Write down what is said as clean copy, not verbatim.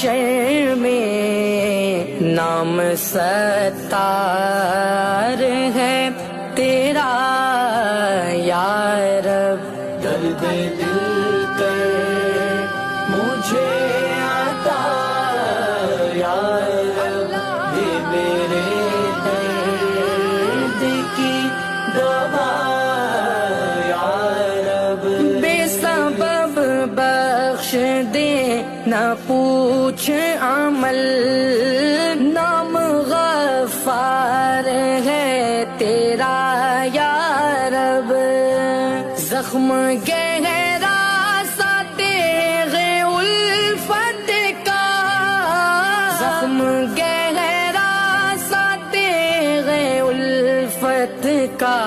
महशर में नाम सत्तार है तेरा या रब। दर्द दिल कर मुझे आता या रब, दे मेरे दर्द की दवा या रब। बेसबब बख्श दे न पूछ अमल, नाम गफ्फार है तेरा या रब। जख्म गहरा सा तेरे उल्फत का, जख्म गहरा सा तेरे उल्फत का